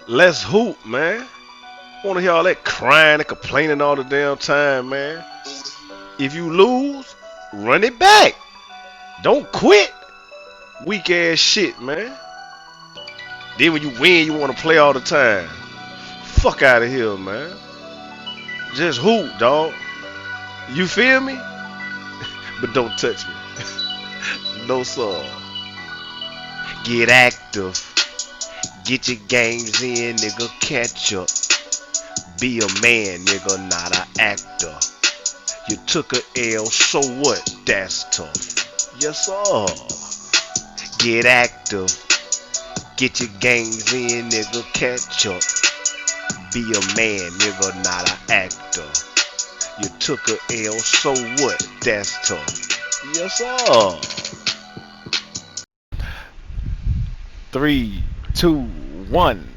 Let's hoop, man. Wanna hear all that crying and complaining all the damn time, man. If you lose, run it back. Don't quit. Weak ass shit, man. Then when you win, you wanna play all the time. Fuck out of here, man. Just hoop, dog. You feel me? But don't touch me. No sir. Get active. Get your games in, nigga. Catch up. Be a man, nigga, not an actor. You took a L, so what? That's tough. Yes, sir. Get active. Get your games in, nigga. Catch up. Be a man, nigga, not an actor. You took a L, so what? That's tough. Yes, sir. 3, 2, 1,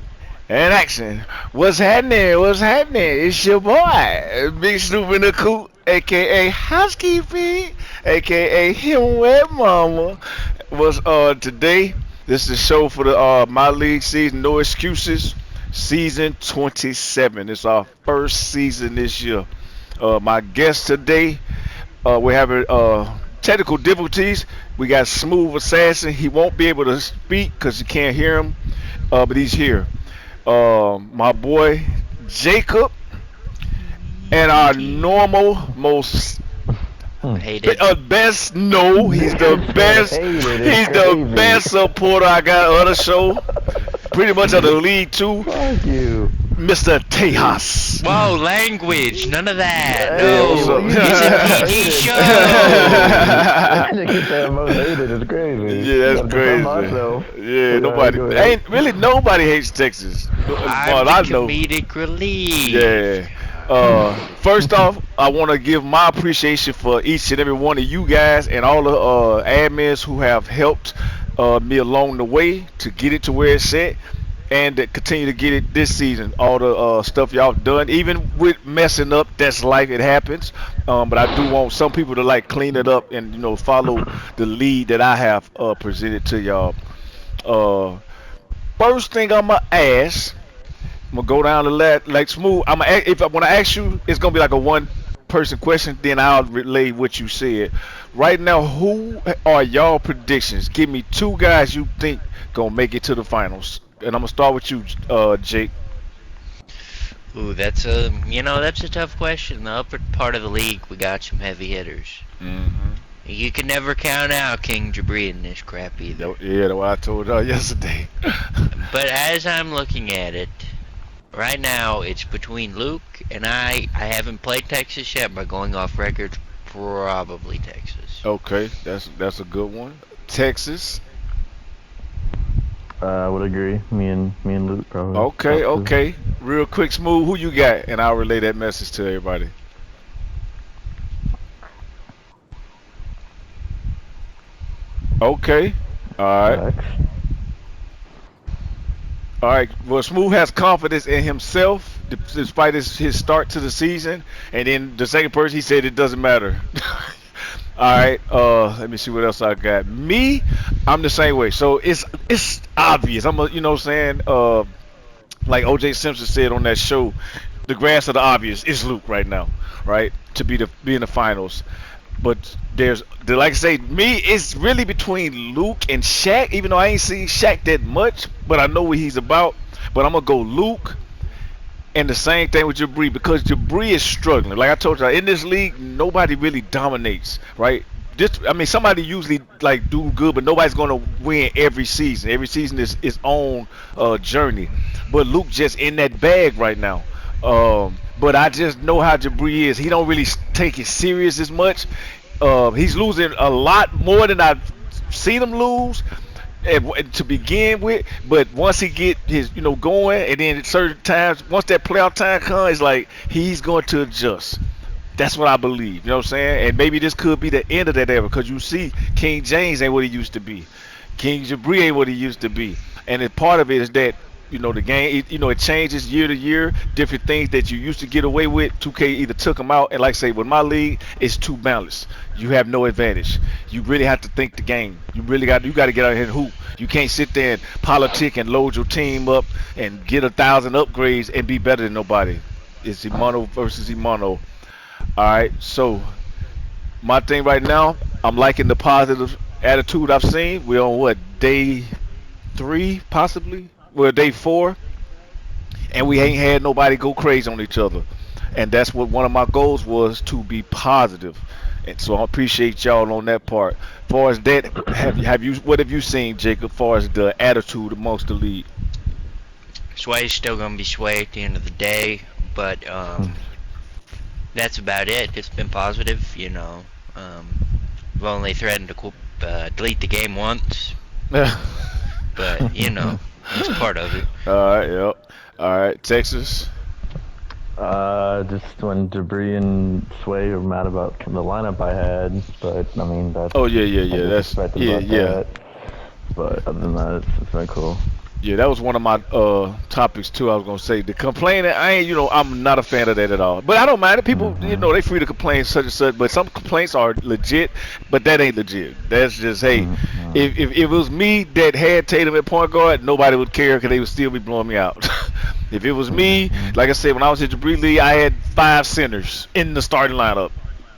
and action. What's happening? What's happening? It's your boy, Big Snoop in the Coop, aka Housekeeping, aka Him Wet Mama. Was today? This is the show for the My League season, No Excuses, season 27. It's our first season this year. My guest today, we're having technical difficulties. We got Smooth Assassin. He won't be able to speak because you can't hear him, but he's here. My boy Jacob, and our normal, most Hated. best. No, he's the best. He's the best supporter I got of the show. Pretty much of the league too, Fuck you. Mr. Tejas. Whoa, language. None of that. Hey, No. what's up? It's a PG show. That nigga said most hated is crazy. Yeah, that's I'm crazy. myself. Yeah, Go nobody ahead. ain't really nobody hates Texas. As far I'm as I the know. comedic relief. Yeah. First off, I want to give my appreciation for each and every one of you guys and all the admins who have helped me along the way to get it to where it's at, and to continue to get it this season. All the stuff y'all done, even with messing up, that's life. It happens. But I do want some people to like clean it up and follow the lead that I have presented to y'all. Uh, First thing I'ma ask. I'm gonna go down the left like Smooth. If I when I ask you, it's gonna be like a one person question. Then I'll relay what you said. Right now, who are y'all predictions? Give me two guys you think gonna make it to the finals. And I'm gonna start with you, Jake. Ooh, that's a tough question. The upper part of the league, we got some heavy hitters. Mm-hmm. You can never count out King Jabri in this crap either. Yeah, that's what I told y'all yesterday. But as I'm looking at it, right now it's between Luke and I. I haven't played Texas yet, but going off record, probably Texas. Okay, that's a good one. Texas. I would agree. Me and Luke probably. Okay, top two. okay. Real quick, Smooth. Who you got? And I'll relay that message to everybody. Okay. All right. Facts. All right. Well, Smooth has confidence in himself despite his start to the season. And then the second person, he said it doesn't matter. All right. Let me see what else I got. Me, I'm the same way. So it's obvious. I'm a, you know what I'm saying? Like OJ Simpson said on that show, the grass of the obvious is Luke right now, right? To be in the finals. But like I say, me, it's really between Luke and Shaq. Even though I ain't seen Shaq that much, but I know what he's about. But I'm gonna go Luke, and the same thing with Jabri because Jabri is struggling. Like I told you, in this league, nobody really dominates, right? I mean, somebody usually like do good, but nobody's gonna win every season. Every season is its own journey. But Luke just in that bag right now. But I just know how Jabri is. He don't really take it serious as much. He's losing a lot more than I've seen him lose to begin with. But once he get his, going, and then at certain times, once that playoff time comes, it's like he's going to adjust. That's what I believe. You know what I'm saying? And maybe this could be the end of that era because you see King James ain't what he used to be. King Jabri ain't what he used to be. And part of it is that The game, it changes year to year. Different things that you used to get away with, 2K either took them out. And like I say, with my league, it's too balanced. You have no advantage. You really have to think the game. You got to get out here and hoop. You can't sit there and politic and load your team up and get 1,000 upgrades and be better than nobody. It's Imano versus Imano. All right, so my thing right now, I'm liking the positive attitude I've seen. We're on what, day 3 possibly? Well, day 4, and we ain't had nobody go crazy on each other. And that's what one of my goals was, to be positive. And so I appreciate y'all on that part. As far as that, what have you seen, Jacob, as far as the attitude amongst the league? Sway's still gonna be Sway at the end of the day, but that's about it. It's been positive, We've only threatened to delete the game once, but it's part of it. All right, yep. All right, Texas. Just when Debris and Sway were mad about the lineup I had, but I mean that's. Oh yeah. That's yeah. That. But other than that, it's been cool. Yeah, that was one of my topics too. I was gonna say the complaining. I'm not a fan of that at all. But I don't mind it. People, they free to complain such and such. But some complaints are legit. But that ain't legit. That's just hey. If it was me that had Tatum at point guard, nobody would care because they would still be blowing me out. If it was me, like I said, when I was at Debris League, I had 5 centers in the starting lineup.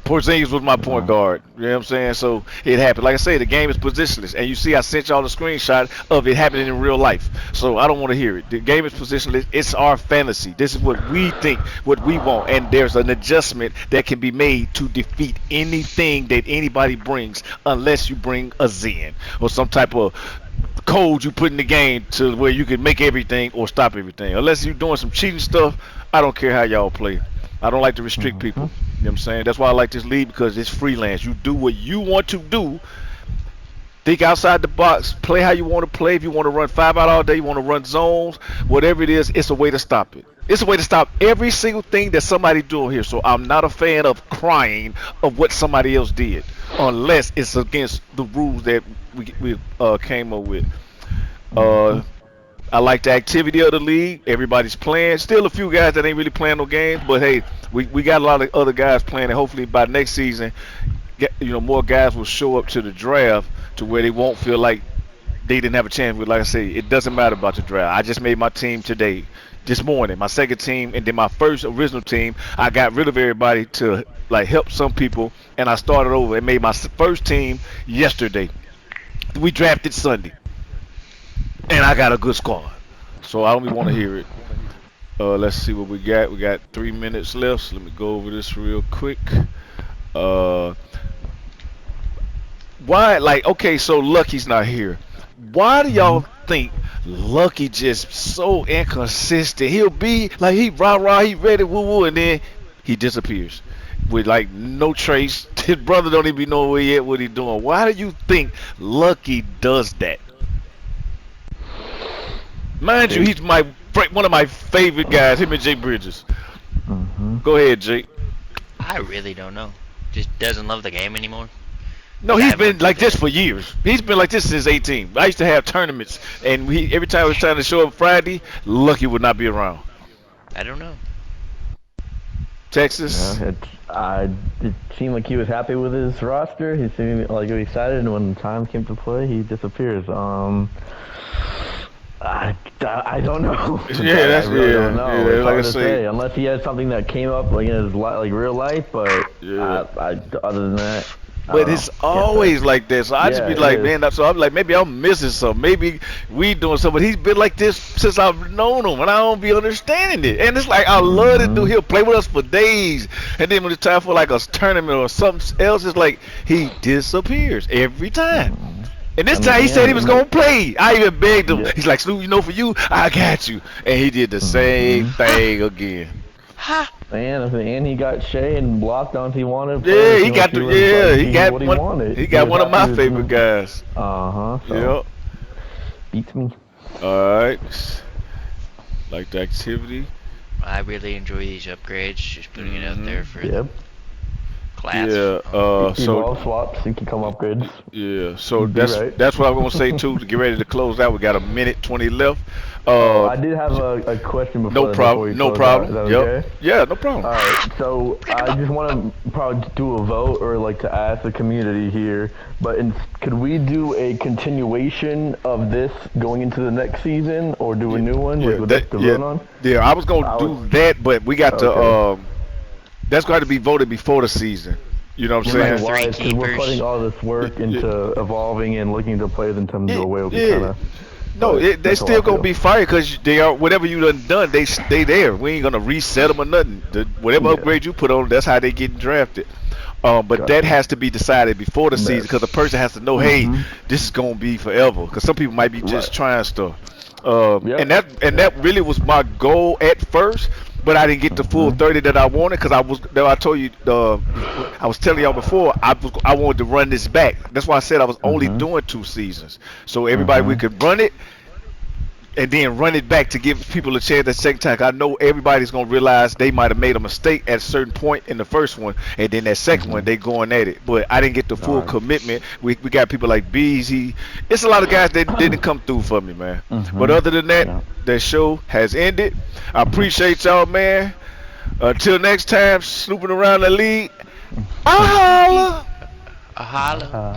Porzingis was my point guard. You know what I'm saying? So it happened. Like I say, the game is positionless. And you see I sent y'all the screenshot of it happening in real life. So I don't want to hear it. The game is positionless. It's our fantasy. This is what we think, what we want. And there's an adjustment that can be made to defeat anything that anybody brings, unless you bring a Zen or some type of code you put in the game to where you can make everything or stop everything. Unless you're doing some cheating stuff, I don't care how y'all play. I don't like to restrict people. You know what I'm saying? That's why I like this league, because it's freelance. You do what you want to do. Think outside the box. Play how you want to play. If you want to run 5 out all day, you want to run zones, whatever it is, it's a way to stop it. It's a way to stop every single thing that somebody doing here. So I'm not a fan of crying of what somebody else did, unless it's against the rules that we came up with. I like the activity of the league. Everybody's playing. Still a few guys that ain't really playing no games, but hey, we got a lot of other guys playing, and hopefully by next season, more guys will show up to the draft to where they won't feel like they didn't have a chance. But like I say, it doesn't matter about the draft. I just made my team today, this morning, my second team, and then my first original team. I got rid of everybody to help some people, and I started over and made my first team yesterday. We drafted Sunday. And I got a good squad, so I don't even want to hear it. Let's see what we got. We got 3 minutes left, so let me go over this real quick. Why? Okay, so Lucky's not here. Why do y'all think Lucky just so inconsistent? He'll be like, he rah-rah, he ready, woo-woo, and then he disappears with no trace. His brother don't even know where yet what he doing. Why do you think Lucky does that? Mind you, he's one of my favorite guys, him and Jake Bridges. Go ahead, Jake. I really don't know. Just doesn't love the game anymore. No, he's been like this for years. He's been like this since 18. I used to have tournaments, and every time it was time to show up Friday, Lucky would not be around. I don't know. Texas? Yeah, it seemed like he was happy with his roster. He seemed like he was excited, and when the time came to play, he disappears. I don't know. Yeah, that's I really don't know. Yeah, it's like hard I to say, say, unless he had something that came up in his real life. But other than that, but it's always like this. So I just be like, man. So I'm like, maybe I'm missing something. Maybe we doing something. But he's been like this since I've known him, and I don't be understanding it. And it's like I love to do. He'll play with us for days, and then when it's time for a tournament or something else, it's like he disappears every time. And this time he said he was going to play. I even begged him. He's like, Snoop, for you, I got you. And he did the same thing again. And he got Shea and blocked on if he wanted. Yeah, he got he got one of my favorite guys. So yep. Beats me. All right. Like the activity. I really enjoy these upgrades. Just putting it out there for. Yep. Class. Yeah. Keep So all swaps and can come upgrades. yeah. So You'd be that's right. that's what I'm gonna say too. To get ready to close out, we got a minute 20 left. Oh, Uh, I did have a question no before that before problem. you No close out. Is problem. that Yep. okay? Yeah. No problem. All right, so I just want to probably do a vote or like to ask the community here, but could we do a continuation of this going into the next season or do a Yeah. new one? Like, Yeah. would That. that to Yeah. vote on? Yeah. I was gonna I would. do that, but we got to. Okay. That's got to be voted before the season. You know what I'm Right. Reason saying? why Three is because we're putting keepers. all this work into evolving and looking to players and telling them to Yeah. go away would be kind Yeah. of. No, But they that's how I still gonna feel. be fired because they are whatever you done. They stay there. We ain't gonna reset them or nothing. Whatever Yeah. upgrade you put on, that's how they get drafted. But that Gotcha. has to be decided before the season Yes. because the person has to know, hey, Mhm. this is gonna be forever. Because some people might be Right. just trying stuff. And Yep. that really was my goal at first, but I didn't get the full Mhm. 30 that I wanted because I told you I was telling y'all before I wanted to run this back. That's why I said I was only Mhm. doing 2 seasons, so everybody we Mhm. could run it and then run it back to give people a chance at second time. I know everybody's gonna realize they might have made a mistake at a certain point in the first one, and then that second one Mhm. they going at it. But I didn't get the full All right. commitment. We got people like Bees. It's a lot of guys that didn't come through for me, man. But Mhm. other than that, Yeah. that show has ended. I appreciate y'all, man. Until next time, snooping around the league. I holla. A holla. I